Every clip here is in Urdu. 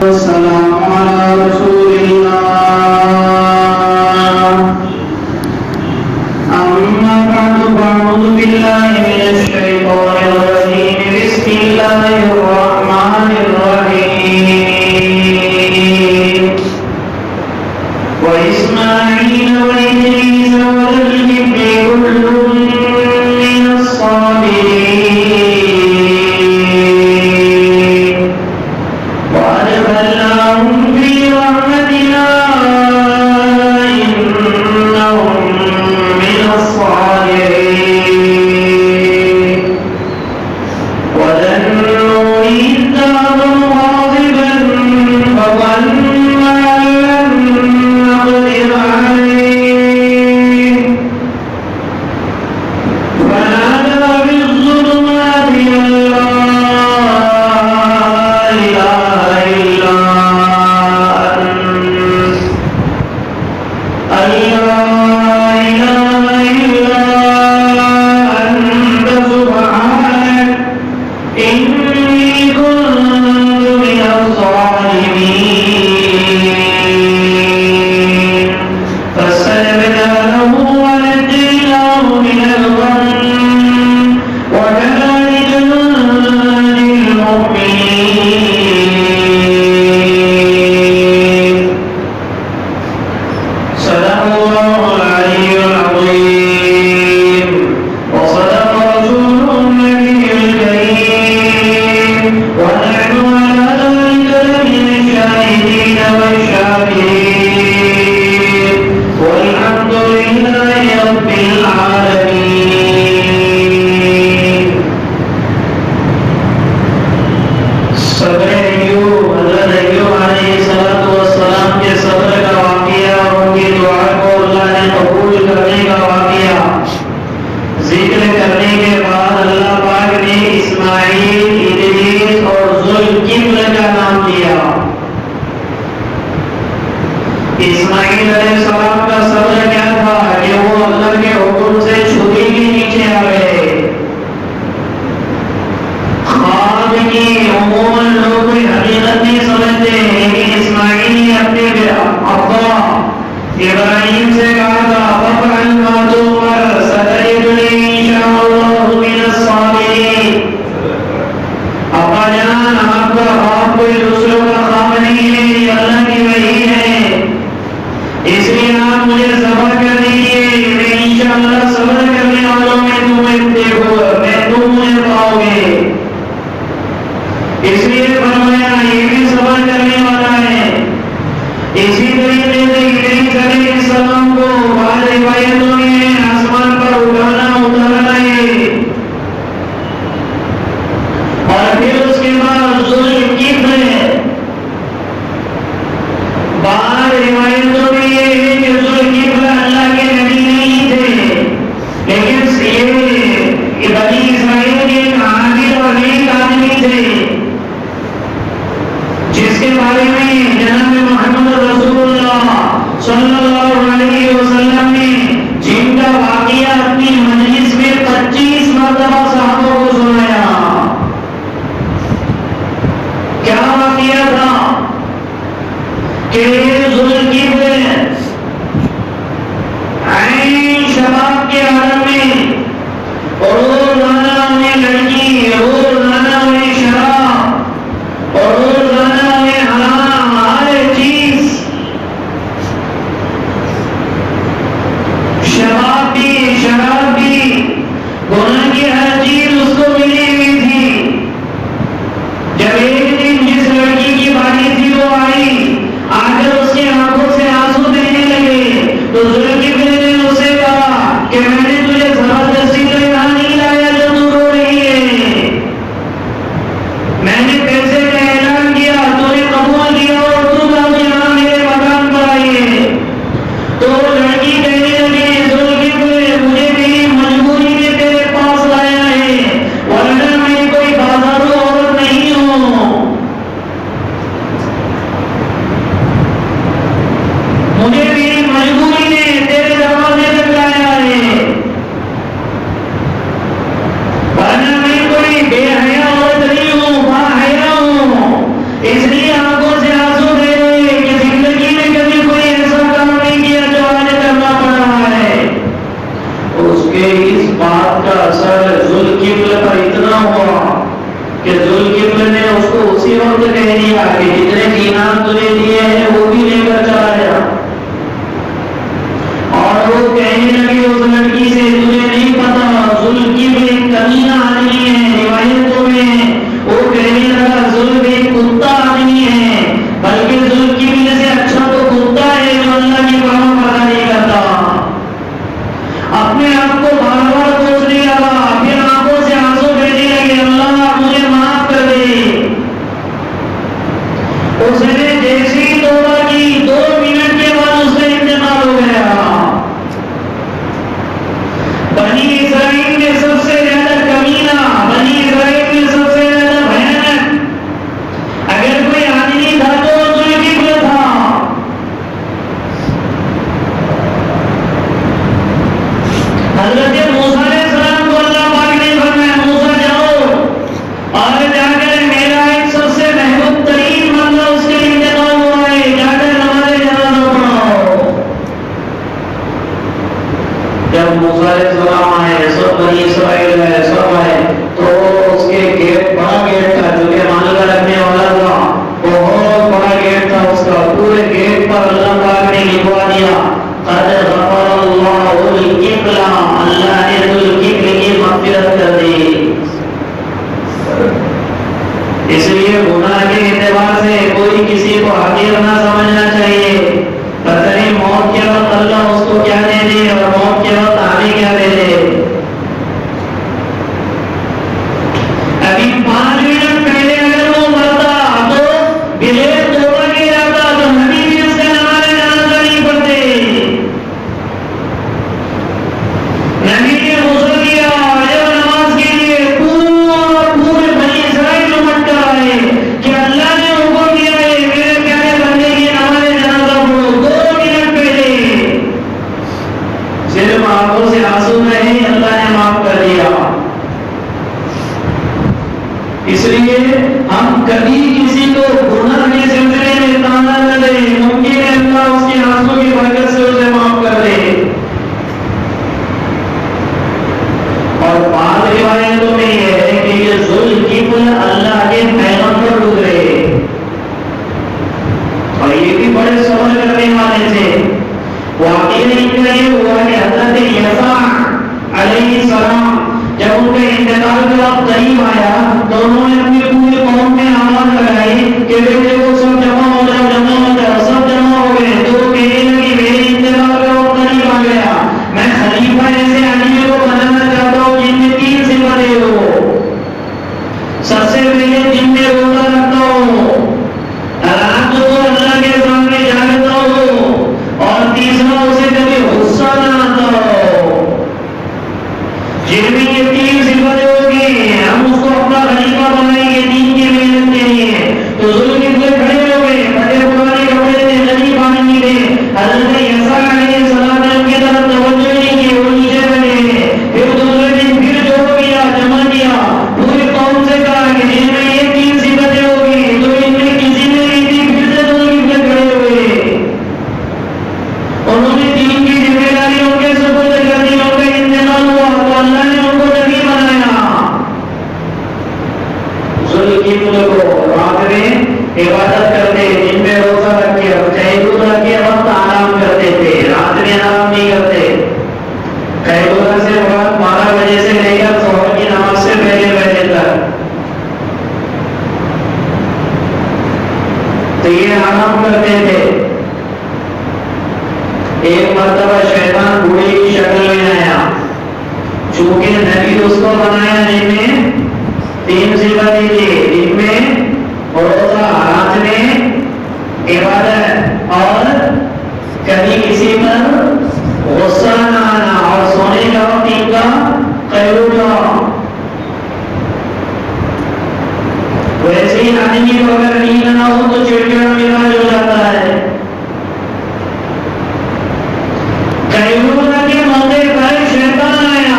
والسلام على رسول الله أما بعد فأعوذ بالله من الشيطان الرجيم بسم الله الرحمن الرحيم وإسماعيل وإدريس وذا الكفل كل من الصابرين وأدخلناهم في رحمتنا إنهم من الصالحين وذا النون إذ ذهب مغاضبا فظن أن لن نقدر عليه فنادى في الظلمات أن لا إله إلا أنت سبحانك إني كنت من الظالمين فاستجبنا له ونجيناه من الغم وكذلك ننجي المؤمنين صدق الله العلي العظيم وصدق رسوله النبي الكريم ونحن على ذلك لمن الشاهدين والشاكرين والحمد لله رب العالمين. صبر ایوب حضرت ایوب علیہ الصلوۃ والسلام کے صبر کا واقعہ اور ان کی دعا کو اللہ نے قبول کرنے کا واقعہ ذکر کرنے کے بعد اللہ پاک نے اسماعیل، ادریس اور ذوالکفل کا نام دیا. اسماعیل علیہ السلام کا صبر کیا تھا کہ وہ اللہ کے حکم سے چھری کے نیچے آ گئے. خواب کی عموماً لوگ حقیقت نہیں سمجھتے، لیکن اسماعیل نے اپنے ابا ابراہیم سے کہا تھا فَافْعَلْ مَا تُؤْمَرُ سَتَجِدُنِي إِنْ شَاءَ اللَّهُ مِنَ الصَّابِرِينَ. ابا جان، آپ کا خواب کوئی دوسروں کا خواب نہیں ہے، یہ اللہ کی وحی ہے، اس لیے آپ مجھے صبر کر دیجیے، میں انشاءاللہ صبر کرنے والوں میں تم مجھے پاؤ گے. اس لیے فرمایا یہ بھی صبر کرنے والا ہے. اسی طریقے سے ادریس علیہ السلام کو بعض روایتوں میں آسمان پر اٹھانا اتارنا ہے، اور پھر اس کے بعد ذوالکفل. بعض روایتوں میں یہ ہے کہ ذوالکفل اللہ کے نبی نہیں تھے، لیکن یہ بنی اسرائیل کے ایک عادل اور نیک آدمی تھے، جس کے بارے میں جناب محمد رسول اللہ صلی اللہ علیہ وسلم نے جن کا واقعہ اپنی مجلس میں 25 مرتبہ صحابوں کو سنایا. کیا واقعہ تھا کہ ذوالکفل عین شباب کے عالم میں روزانہ انہیں لڑکی، روزانہ انہیں شراب اور روزانہ انہیں حرام ہر چیز، شراب بھی گناہ کی ہر چیز اس کو ملی ہوئی تھی. جب ایک دن جس لڑکی کی باری تھی وہ آئی، آ کر اس کے اس کو اسی وقت کہہ دیا کہ جتنے دینار تجھے دیے ہیں وہ بھی لے کر چلا جا. اور وہ کہنے لگے اس لڑکی سے تجھے نہیں پتا ذوالکفل ایک کمینہ آدمی ہے. روایتوں میں وہ کہنے لگا ذوالکفل ایک کتا آدمی ہے، بلکہ ذوالکفل سے اچھا تو کتا ہے جو اللہ کی فرمان برداری کرتا. اپنے آپ کو بار بار کوسنے لگا، پھر آنکھوں سے آنسو بہنے لگے، اللہ مجھے معاف کر دے. اس نے جیسی توبہ کی 2 منٹ کے بعد اس کا انتقال ہو گیا. بنی اسرائیل میں سب سے زیادہ کمینہ، بنی اسرائیل میں سب سے زیادہ بھیانک اگر کوئی آدمی تھا تو ذوالکفل تھا. حضرت موسیٰ علیہ السلام کو اللہ پاک نے فرمایا موسیٰ جاؤ اور جا کر میرا ایک سب سے محبوب ترین بندہ اس کے انتقال ہوا ہے، جا کر نماز جنازہ پڑھاؤ. جب موسیٰ علیہ السلام آئے، سب بنی اسرائیل ہے، سب آئے تو اس کے گیٹ، بڑا گیٹ تھا جو کہ مالکہ رکھنے والا تھا، بہت بڑا گیٹ تھا اس کا، پورے گیٹ پر اللہ پاک نے لکھوا دیا قد غفر اللہ ذوالکفل، اللہ نے ذوالکفل کی مغفرت کر دی. اس لیے گناہ کے اعتبار سے کوئی کسی کو حقیر نہ سمجھنا چاہیے. پتہ نہیں موت کے وقت اللہ اس کو کیا دے دے اور موت کے وقت ہمیں کیا دے دے. ابھی 5 منٹ پہلے اگر وہ مرتا تو بغیر توبہ کے جاتا تو نبی بھی اس کا نماز جنازہ نہیں پڑھتے. نبی نے غسل کیا اور جب نماز کے لیے پورے بنی اسرائیل امٹ کر آئے کہ اللہ نے حکم دیا ہے میرے پیارے بندے کی نماز جنازہ پڑھو. 2 منٹ پہلے صرف آنکھوں سے آنسو رہے، اللہ نے معاف کر دیا. اس لیے ہم کبھی کسی کو گناہ کے سلسلے میں تانا نہ دیں، ممکن ہے اللہ اس کے آنسوں کی برکت سے اسے معاف کر دے. اور بعض روایتوں میں یہ ہے کہ یہ ذوالکفل اللہ کے پیغمبر گزرے اور یہ بھی بڑے صبر کرنے والے تھے. واقعی ان کا یہ ہوا کہ حضرت یسع علیہ السلام جب ان کا انتقال کا وقت قریب آیا تو انہوں نے اپنی پوری قوم میں آواز لگائی کہ بیٹے وہ سب جمع ہو جاؤ، جمع ہو جاؤ. سب جمع ہو گئے تو وہ کہنے لگی میرے انتقال کا وقت قریب آ گیا، میں خلیفہ ایسے آدمی کو بنانا چاہتا ہوں جن میں 3 صفتیں ہو. سب سے پہلے دن میں روزہ رکھتا ہوں، رات کو اللہ کے سامنے جاگتا ہوں، اور تیسرا اسے کبھی غصہ نہ آتا ہو. جن میں یہ 3 صفتیں ہوگی ہم اس کو اپنا خلیفہ بنائیں گے دین کی محنت کے لیے. تو ذوالکفل کھڑے ہو گئے، پھٹے پرانے کپڑے تھے، نبی پانی تھے. حضرت یسع علیہ السلام نے ان کی طرف توجہ نہیں کی، وہ نیچے بیٹھے. پھر دوسرے دن پھر جوڑ کیا، جمع کیا، پوری قوم سے کہا کہ جن میں یہ 3 صفتیں ہوگی تو ان میں کسی میں نہیں تھی. پھر سے ذوالکفل کھڑے ہوئے، انہوں نے دین کی ذمہ داری ان کے سپرد کر دی. ان کا انتقال ہوا تو اللہ نے ان کو نبی بنایا. ذوالکفل کو رات میں عبادت کرتے، دن میں روزہ رکھ کے اور قیلولہ کے وقت آرام کرتے تھے، رات میں آرام نہیں کرتے. قیلولہ سے بعد 12 بجے سے لے کر ظہر کی نماز سے پہلے بجے تک تو یہ آرام کرتے تھے. ایک مرتبہ شیطان بوڑھے کی شکل میں آیا، چونکہ نبی اس کو بنایا جن میں 3 صفتیں تھی، دن میں روزہ، رات میں عبادت، اور کبھی کسی پر غصہ نہ آنا، اور سونے کا وقت ان کا قیلولہ. ویسے ہی آدمی کو اگر نیند نہ ہو تو چڑچڑا مزاج ہو جاتا ہے. قیلولہ کے موقع پر شیطان آیا،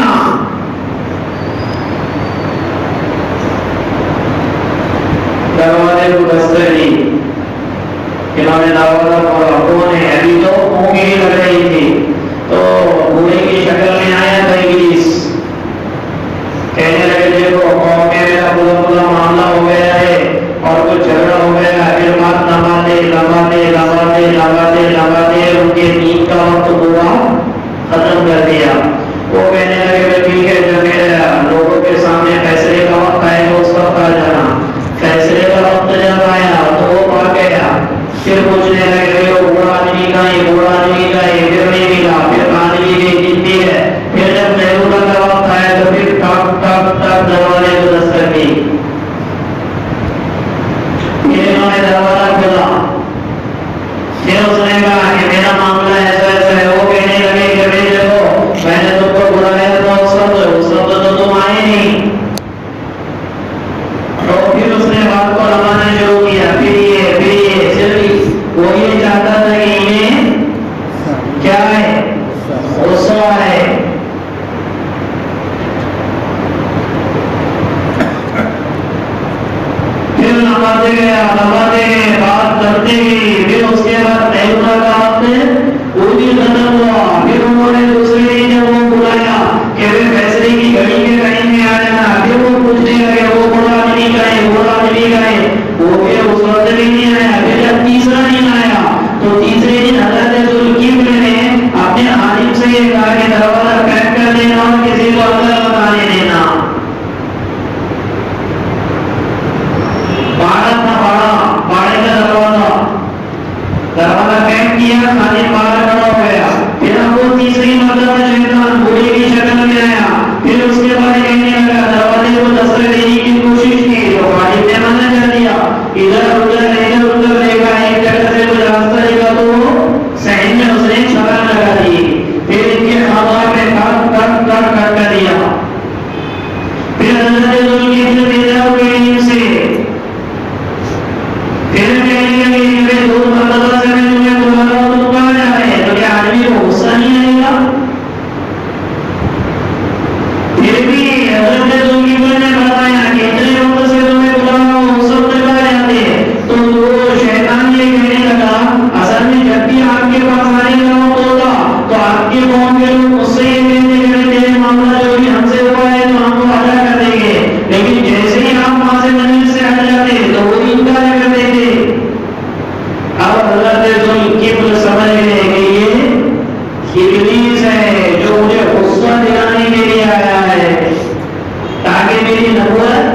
دروازے کو دستک دی، انہوں نے دروازہ کھولا، کون ہے؟ ابھی تو اونگیں ہی لگ رہی تھی تو بوڑھے کی شکل میں آیا تھا ابلیس. کہنے لگے دیکھو قوم میں میرا بلا معاملہ ہو گیا ہے، پھر پوچھنے لگے وہ بوڑھا آدمی کا یہ بوڑھا آدمی کا یہ پھر نہیں ملا، پھر آدمی کی کتنی ہے، پھر جب محروبہ کا وقت آیا تو پھر ٹک ٹک ٹک دروازے کو دستک دی، پھر انہوں نے دروازہ کھولا، پھر اس نے کہا کہ میرا معاملہ ایسا ایسا ہے، وہ کہنے لگے کہ بھائی دیکھو میں نے تم کو بلایا تھا اس وقت تو تم آئے نہیں، تو پھر اس نے بات کو لمانا شروع کیا، پھر یہ صرف وہ یہ چاہتا تھا کہ انہیں کیا ہے غصہ ہے۔ پھر لماتے گئے بات کرتے گئی، پھر اس کے بعد تیمورہ کا وقت وہ بھی ختم ہوا، پھر انہوں نے دوسرے دن جب وہ بلایا کہ وہ فیصلے کی گھڑی کے ٹائم میں آ جانا، پھر وہ پوچھنے لگے وہ بوڑھا آدمی کا ہے بوڑھا آدمی کا ہے، وہ پھر اس وقت بھی نہیں آیا، پھر جب تیسرا دن آیا تو تیسرے دن حضرت ذوالکفل نے اپنے عالم سے یہ کہا کہ دروازہ پیک کر دینا اور کسی کو اندر مت آنے دینا۔ باڑے کا دروازہ پیک کیا، خادم باہر کھڑا ہو گیا، پھر اب وہ تیسری مرتبہ شیطان بوڑھے کی شکل میں آیا، پھر اس کے بعد کہنے لگا، دروازے کو دستک دینے کی کوشش کی تو خادم نے منع کر دیا، ادھر ادھر دیکھا، ایک جگہ سے کوئی راستہ دیکھا تو وہ صحن میں اس نے چھلانگ لگا دی، پھر ان کے خواب میں کٹ کر دیا، پھر حضرت ذوالکفل بیدار ہوئے نیند سے، پھر کہنے لگے کہ دو مرتبہ سے میں تمہیں بلا رہا ہوں تم کہاں جا رہے ہیں، تو کیا آدمی کو غصہ نہیں آئے گا؟ پھر بھی حضرت ذوالکفل نے بتایا کہ اتنے وقت سے تمہیں بلا رہا ہوں اس وقت کہاں جاتے ہیں، تو وہ شیطان یہ کہنے لگا اصل میں جب بھی آپ کے پاس آنے کا وقت ہوگا تو آپ کے قوم کے لوگ اس سے یہ کہتے ہیں کہ تیرے معاملہ جو بھی ہم سے ہوا ہے تو ہم کو ادا کر دیں گے، لیکن جیسے ہی آپ وہاں سے منزل سے ہٹ جاتے تو وہ انکار کر دیتے۔ اب حضرت ذوالکفل سمجھ گئے کہ یہ ابلیس ہے جو مجھے غصہ دلانے کے لیے آیا ہے تاکہ میری نبوت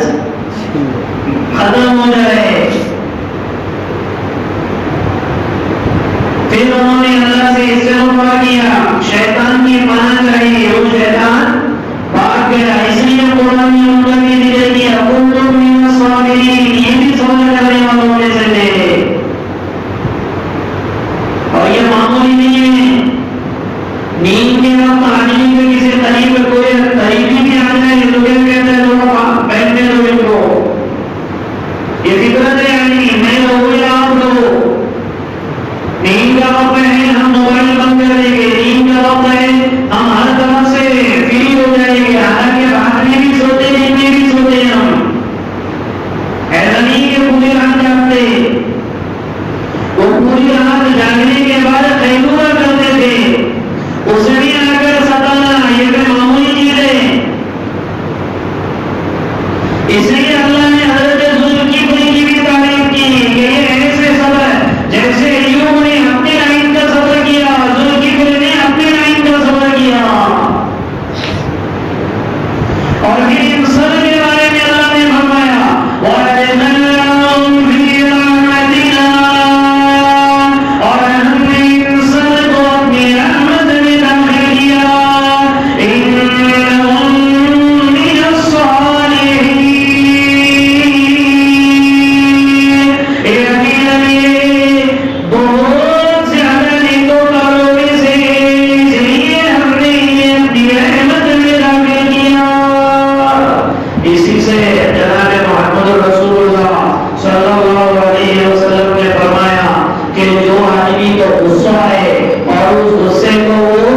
ختم ہو جائے۔ پھر انہوں نے اللہ سے استغفار کیا، شیطان کی پناہ چاہیے، وہ شیطان بھاگ گیا، اس لیے قرآن میں ان کا بھی ذکر کیا کنتم من الصابرین، یہ بھی صبر کرنے والوں میں سے تھے، اور یہ معمولی نہیں ہے، نیند کے وقت آدمی کو کسی طریق میں کوئی طریقے بھی آ جائے تو کیا کہتے ہیں لوگ پہننے دو ان کو، یہ فطرت ہے آدمی، میں لوگوں یا آپ لوگ، نیند کا وقت ہے ہم موبائل بند کر دیں گے، نیند کا وقت ہے ہم ہر طرح سے فری ہو جائیں گے، حالانکہ رات میں بھی سوتے دن میں بھی سوتے ہیں، ہم ایسا نہیں کہ پوری رات جاگتے، وہ پوری رات جاگنے کے بعد قیلولہ کرتے تھے، اس میں آ کر ستانا یہ کوئی معمولی چیز ہے، اس لیے اللہ نے حضرت ذوالکفل کی بھی تعریف کی کہ یہ ایسے صبر جیسے ایوب نے اپنے لائن کا صبر کیا، ذوالکفل نے اپنے لائن کا صبر کیا، اور پھر ان سب کے بارے میں اللہ نے فرمایا وَأَدْخِلْنَاهُمْ فِي رَحْمَتِنَا، اور ہم نے ان سب کو اپنی رحمت میں داخل کیا، إِنَّهُمْ مِنَ الصَّالِحِينَ، بہت زیادہ نیکوکاروں میں سے، اس لیے ہم نے انہیں اپنی رحمت میں داخل کیا۔ اسی سے جناب محمد رسول اللہ صلی اللہ علیہ وسلم نے فرمایا کہ جو آدمی کو غصہ ہے اور اس غصے کو وہ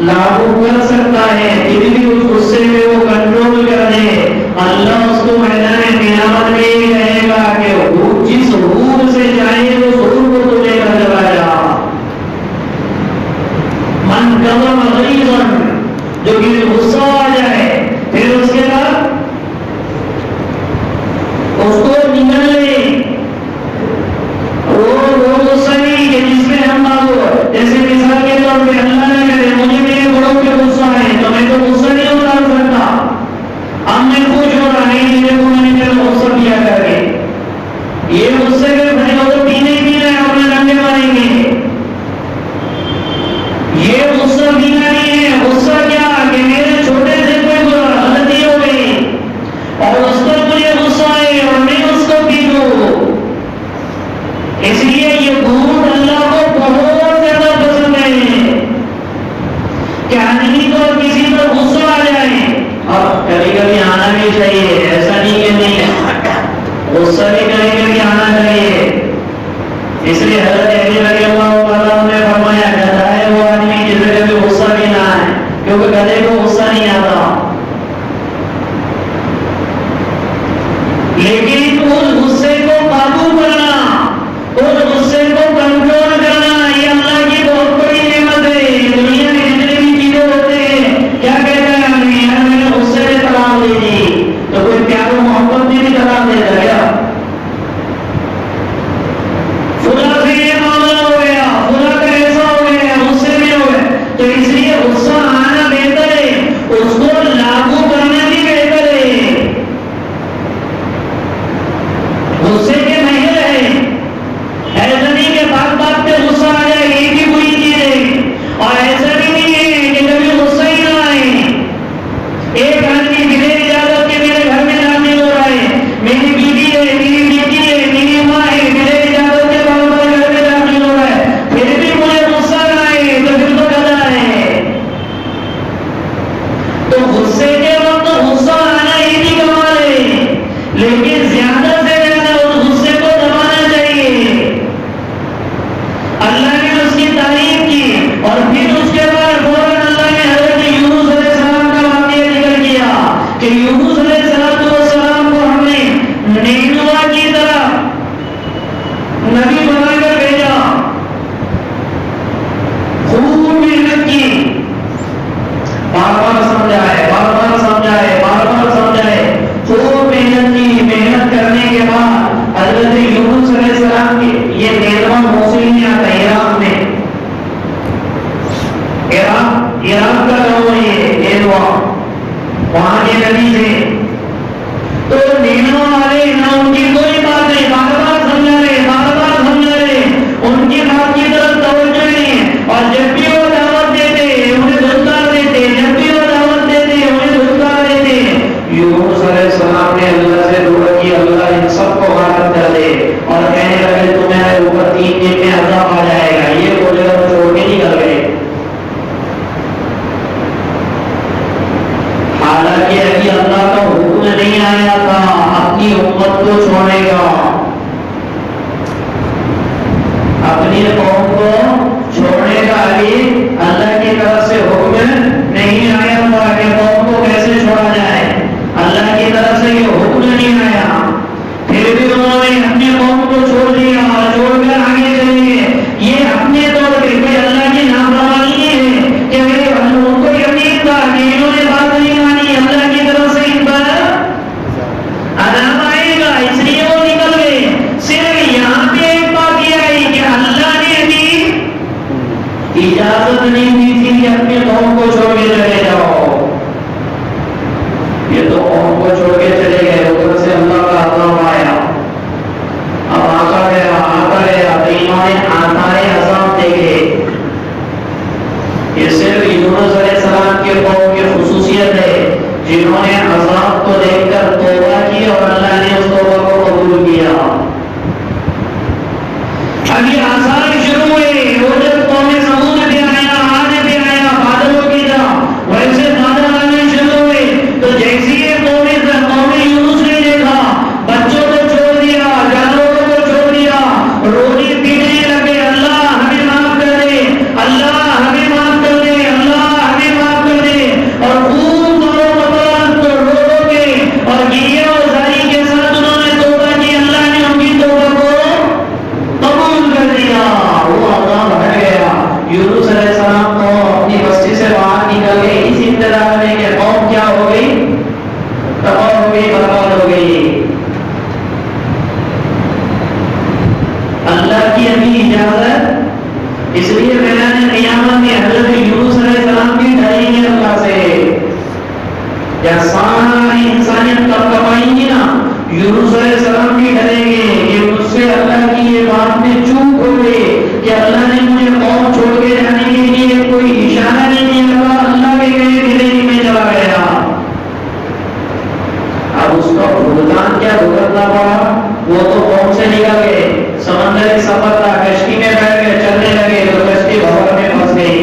لاگو کر سکتا ہے، پھر بھی اس غصے میں وہ کنٹرول کر دے، اللہ اس کو میدان قیامت میں یہ کہے گا کہ وہ جس حور سے چاہے اس حور کو تو لے کر چلا جا۔ من کظم غیظا، جو کہ غصہ آ جائے پھر اس کے بعد اس کو نگل لے، وہ غصہ نہیں کہ جس میں ہم مانگو، جیسے مثال کے طور پہ اللہ نے کہے مجھے میرے بڑوں پہ غصہ ہے تو میں تو غصہ نہیں اتار سکتا، اب میں خوش ہو رہا ہے میرے کو میں نے غصہ کیا کر کے، یہ غصے کے بھائی وہ تو پینے ہی پینا ہے، اجازت؟ اس لیے میدان قیامت میں حضرت یونس علیہ السلام بھی ڈریں گے اللہ سے، یا ساری انسانیت کب کمائیں گی نا، یونس علیہ السلام بھی ڈریں گے کہ مجھ سے اللہ کی یہ بات میں چوک ہو گئی کہ اللہ نے مجھے قوم چھوڑ کے جانے کے لیے کوئی اشارہ نہیں دیا، اللہ کے کہے دلیری میں چلا گیا۔ اب اس کا بھگتان کیا بھگتنا پڑا؟ وہ تو قوم سے نکل گئے، سمندری سفر تھا، کشتی میں بیٹھ گئے، چلنے لگے تو کشتی بھور میں پھنس گئی۔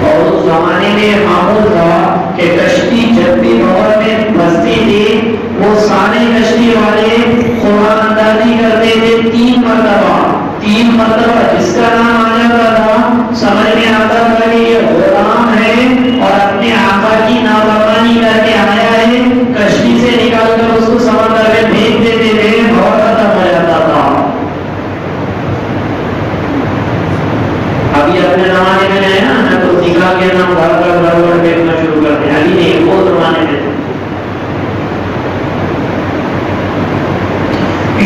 اور اس زمانے میں معمول تھا کہ کشتی جب بھی بھور میں پھنستی تھی وہ سارے کشتی والے قرآن اندازی کرتے تھے 3 مرتبہ جس کا نام آ جاتا تھا سمجھ میں آتا تھا کہ یہ غلام ہے اور اپنے آقا کی نافرمانی کر کے آیا ہے، کشتی سے نکال کر اس کو سمندر میں پھینک دیتے تھے، بہت ختم ہو جاتا تھا۔ ابھی اپنے زمانے میں ہے نا تو نکال کے نام گھر پھینکنا شروع کرتے ہیں، ابھی نہیں، وہ زمانے میں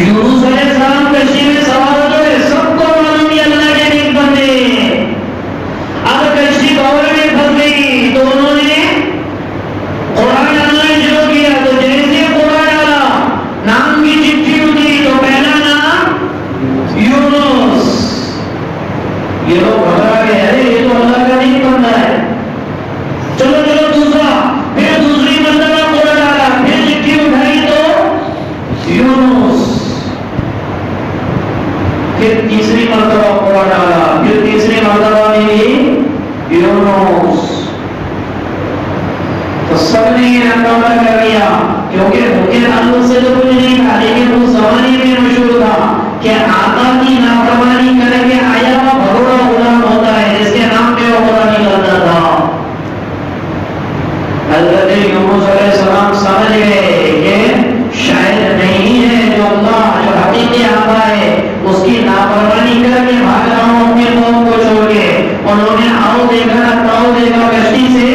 یونس علیہ السلام کشتی میں سوار ہوئے، سب کو معلوم ہے اللہ کے نیک بندے، اب کشتی بہور میں پھنس گئی تو انہوں نے قرآن ڈالنا شروع کیا، تو جیسے قرآن ڈالا نام کی چٹھی اٹھی تو پہلا نام یونس، یہ لوگ گھبرا گئے، ارے یہ تو اللہ کا نیک بندہ ہے، چلو دوسرا، پھر دوسری مرتبہ قرآن ڈالا، پھر چٹھی اٹھائی تو یونس، پھر تیسری مرتبہ قرآن ڈالا، پھر تیسری مرتبہ میں بھی یونس، تو سب نے یہ اندازہ کر لیا کیونکہ ان کے تعلق سے تو کچھ نہیں تھا، لیکن اس زمانے میں مشہور تھا کہ آقا کی نافرمانی کر کے آیا ہوا بھگوڑا غلام ہوتا ہے جس کے نام پہ وہ خدا نکلتا تھا۔ حضرت یونس علیہ السلام سمجھ گئے کہ شاید نہیں ہے جو اللہ جو حقیقی آقا ہے اس کی نافرمانی کر کے بھاگ رہا ہوں اپنے قوم کو چھوڑ کے۔ انہوں نے آؤ دیکھا تاؤ دیکھا، کشتی سے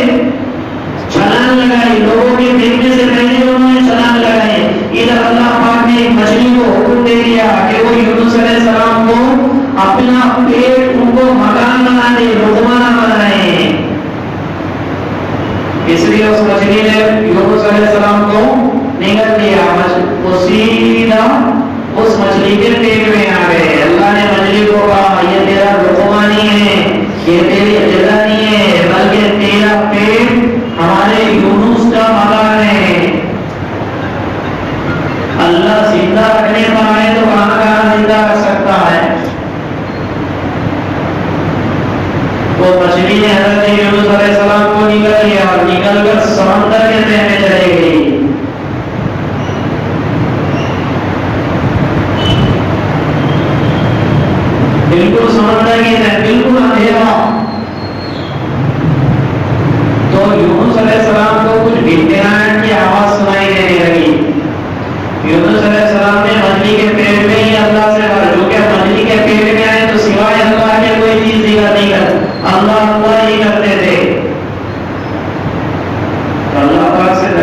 چھلانگ لگائی، لوگوں کے دیکھنے سے پہلے انہوں نے چھلانگ لگائی۔ ادھر اللہ پاک نے ایک مچھلی کو حکم دے دیا کہ وہ یونس علیہ السلام کو اپنا پیٹ ان کو مکان بنا دے، لقمہ نہ بنائے۔ اس لیے اس مچھلی نے یونس علیہ السلام کو نگل دیا، وہ سیدھا اس مچھلی کے پیٹ میں آ گئے۔ اللہ نے مچھلی کو کہا یہ تیرا لقمہ نہیں ہے، یہ تیری غذا نہیں ہے، بلکہ تیرا پیٹ ہمارے یونس کا مکان ہے۔ اللہ زندہ رکھنے پر آئے تو کہاں زندہ رکھ سکتا ہے؟ وہ مچھلی نے حضرت یونس علیہ السلام کو نکل لیا اور نکل کر سمندر کے تہہ میں چلے گئی۔ بالکل سمندر کے تہہ، بالکل اندھیرا۔ تو یونس علیہ السلام کو کچھ بھٹکراہٹ کی آواز سنائی دینے لگی۔ یونس علیہ السلام نے مچھلی کے پیٹ میں ہی اللہ سے کہا، جو کہ مچھلی کے پیٹ میں آئے تو سوائے اللہ کے کوئی چیز ذکر نہیں کرتے، اللہ ہی کرتے تھے۔ اللہ پاک سے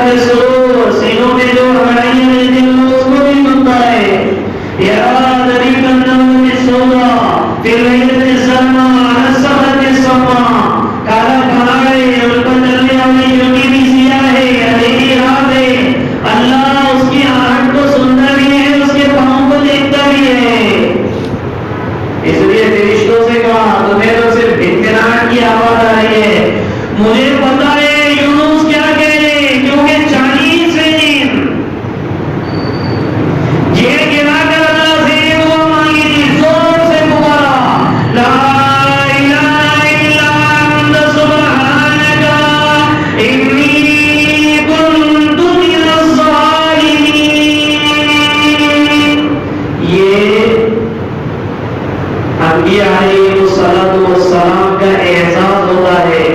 کے سرور سینوں میں جو ہمارائیاں رہتی ہیں اس کو بھی سنتا ہے. یا نبی کنم السودا فی اللیل سلمہ نصبت السما کالا پہاڑ ہے اس پر چلنے والی چونکی بھی سیاہ ہے اندھیری رات ہے. اللہ اس کی آہٹ کو سنتا بھی ہے اس کے پاؤں کو دیکھتا بھی ہے. اس لیے فرشتوں سے کہا تمہیں تو صرف بھنکناہٹ کی آواز آ رہی ہے. مجھے پتا ہے یونس کیا کہہ رہے کیونکہ 40 دن یہ گرا کر اللہ سے دعا مانگی تھی. زور سے پکارا لا الہ الا انت سبحانک انی کنت من الظالمین. یہ انبیاء علیہ السلام کا اعزاز ہوتا ہے.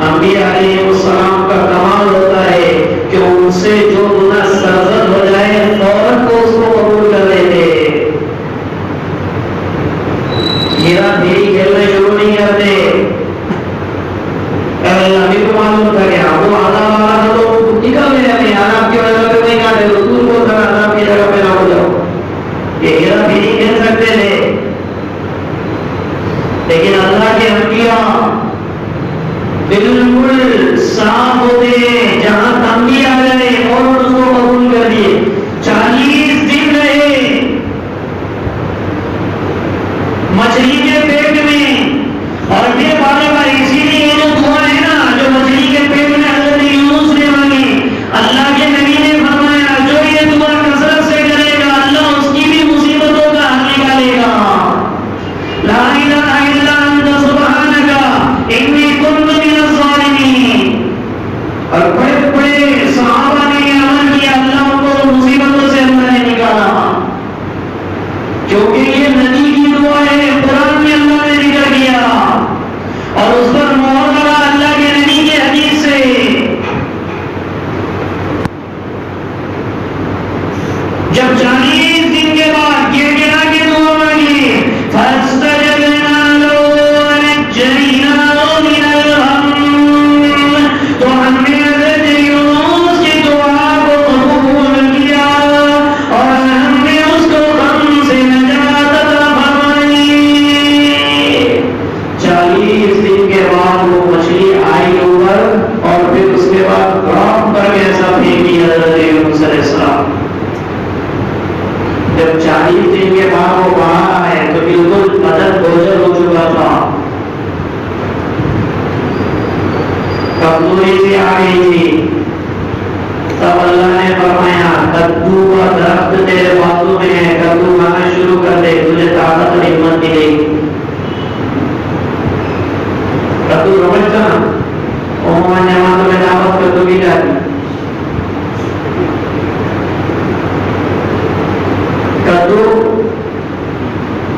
انبیاء علیہ السلام کا کمال ہوتا ہے کہ ان سے جو گناہ سرزد ہو جائے فوراً کو اس کو قبول کر لیتے. ہیرا پھیری کھیلنا شروع نہیں کرتے. ابھی کو معلوم تھا کہ وہ عذاب آ رہا تو نکل گئے اپنے عذاب کی وجہ سے نہیں کاٹے رسول کو تھا عذاب کی جگہ پہ نہ ہو جاؤ. یہ ہیرا پھیری کھیل سکتے تھے لیکن اللہ کے انبیاء بالکل صاف ہوتے ہیں. جہاں تنبیہ آ گئے اور اس کو قبول کر دیے. 40 دن رہے مچھلی کے پیٹ میں اور پھر بار بار اسی لیے یہ جو دعا ہے نا جو مچھلی کے پیٹ میں حضرت یونس نے مانگی اللہ کے نبی نے فرمایا جو یہ دعا کثرت سے کرے گا اللہ اس کی بھی مصیبتوں کا حل نکالے گا. لا الہ الا انت سبحانک انی کنت من الظالمین. اور بڑے بڑے صحابہ نے عمل کیا اللہ ان کو مصیبتوں سے اللہ نے نکالا کیونکہ یہ نبی کی دعا ہے. قرآن میں اللہ نے ذکر کیا اور اس پر مہر لگا اللہ کے نبی کی حدیث سے. جب 40 دن کے بعد گر گرا کے دعا مانگی فاستجبنا له ونجيناه من الغم تو ہم نے حضرت یونس کی دعا کو قبول کیا اور ہم نے اس کو غم سے نجات عطا فرمائی. 40 دن کے بعد وہ مچھلی آئی اوپر اور پھر اس کے بعد رات پر کیسا پھینکی حضرت یونس علیہ السلام. جب 40 دن کے بعد وہ باہر آئے تو بالکل بدن گوجر ہو چکا تھا. کمزوری سے آ گئی تھی. تب اللہ نے فرمایا کدو کا درخت تیرے بازو میں ہے کدو کھانا شروع کر دے تجھے طاقت اور ہمت ملے گی. کدو سمجھتا عموماً جماعتوں میں دعوت کدو کی جاتی. کدو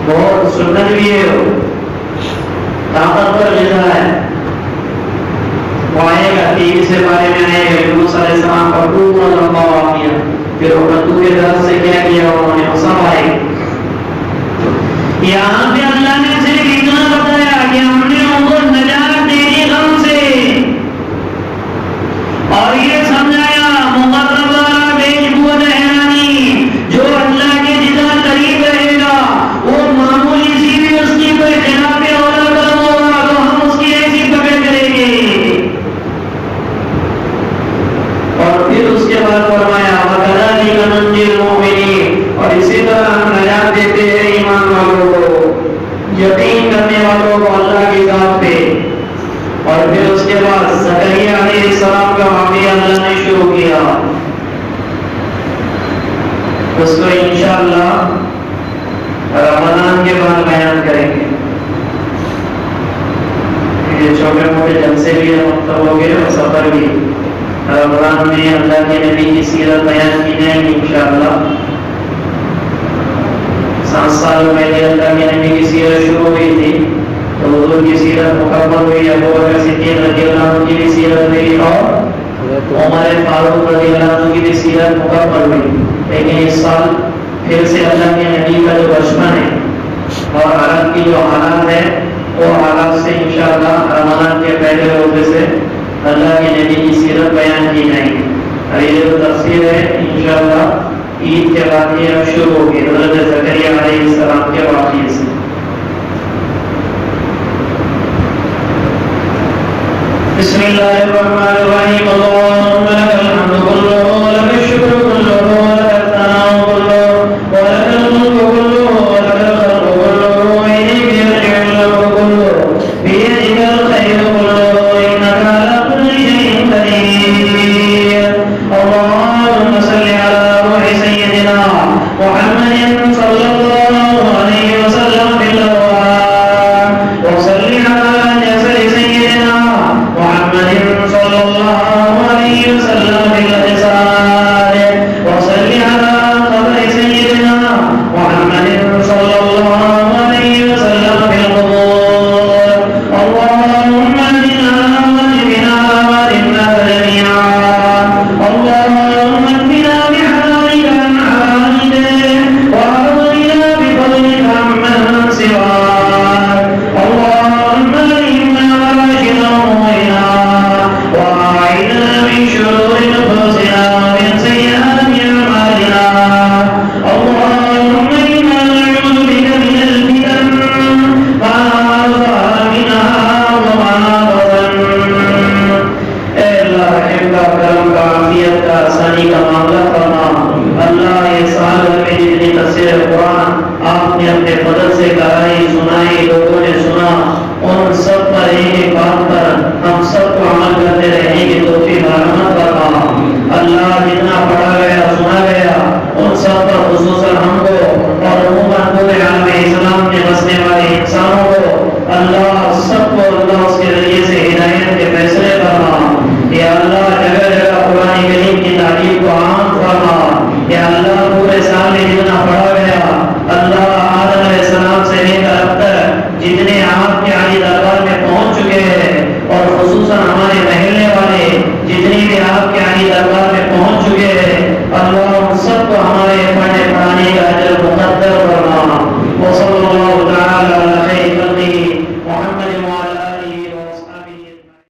بہت سنت بھی ہے طاقتور غذا ہے. وہ آئے گا 3 سے بارے میں آئے گا یونس علیہ السلام کا پورا لمبا واقعہ. پھر وہ کدو کے درخت سے کیا کیا انہوں نے سب آئے گا. یہاں پہ اللہ نے صرف اتنا بتایا کہ ہم نے ان کو نجات دے دی غم سے اور یہ سمجھایا مقرب والا بیجبود حیرانی جو اللہ کے جتنا قریب رہے گا وہ معمولی سی بھی اس کی کوئی خلاف اولا کرم ہوگا تو ہم اس کی ایسی پکڑ کریں گے. اور پھر اس کے بعد فرمایا وَكَذَلِكَ نُنْجِي الْمُؤْمِنِينَ اور اسی طرح ہم نجات دیتے ہیں ایمان والوں کو یقین کرنے والوں کو اللہ کی ذات پہ. اور پھر اس کے بعد زکریا علیہ السلام کا واقعہ اللہ نے شروع کیا. اس کو انشاءاللہ رمضان کے بعد بیان کریں گے. یہ چھوٹے موٹے جلسے بھی مکتب ہو گئے اور سفر بھی. رمضان میں اللہ کے نبی کی سیرت بیان کی جائے گی انشاءاللہ. 7 سال پہلے اللہ کے نبی کی سیرت شروع ہوئی تھی تو حضور کی سیرت مکمل ہوئی. ابو بکر صدیق رضی اللہ عنہ کی بھی سیرت ہوئی اور عمر فاروق رضی اللہ عنہ کی بھی سیرت مکمل ہوئی. لیکن اس سال پھر سے اللہ کے نبی کا جو بچپن ہے اور عرب کی جو حالات ہے وہ حالات سے انشاءاللہ رمضان کے پہلے روزے سے اللہ کے نبی کی سیرت بیان کی جائے گی. یہ تفسیر ہے انشاءاللہ عید کے بعد یہ اب شروع ہوگی حضرت زکریا علیہ السلام کے واقعے سے. بسم اللہ الرحمن الرحیم. اللهم لك الحمد كله ولك الشكر كله ولك الثناء كله ولك الملك كله ولك الخلق كله وإليك يرجع الأمر كله بيدك الخير كله إنك على كل شيء قدير. اللهم صل على روح سيدنا محمد صلى الله عليه وسلم بالأوان وصل على جسد سيدنا محمد صلى الله عليه وسلم بالإحسان وصل على قبر سيدنا محمد صلى الله عليه وسلم بالقبور. اللهم اهدنا واهدنا واهدنا جميعا. اللهم اكفنا بحلالك عن حرامك واغننا بفضلك عمن سواك. اللهم إنا راشد أمورنا وأعنا من شرور نفوسنا ومن سيئات أعمالنا. اللهم إنا نعوذ بك من الفتن ما ظهر منها وما بطن. اے اللہ رحم کا کرم کا عافیت کا آسانی کا معاملہ فرما. اللہ یہ سال میں جتنی تفسیر قرآن آپ نے اپنے فضل سے کرائی سنائی لوگوں نے سنا ان سب پر ایک ایک بات پر ہم سب کو عمل کرتے رہنے کی توفیق رحمت فرما. اللہ جتنا پڑھا گیا سنا گیا ان سب پر خصوصاً ہم کو اور عموماً پورے عالم اسلام میں بسنے والے انسانوں کو اللہ سب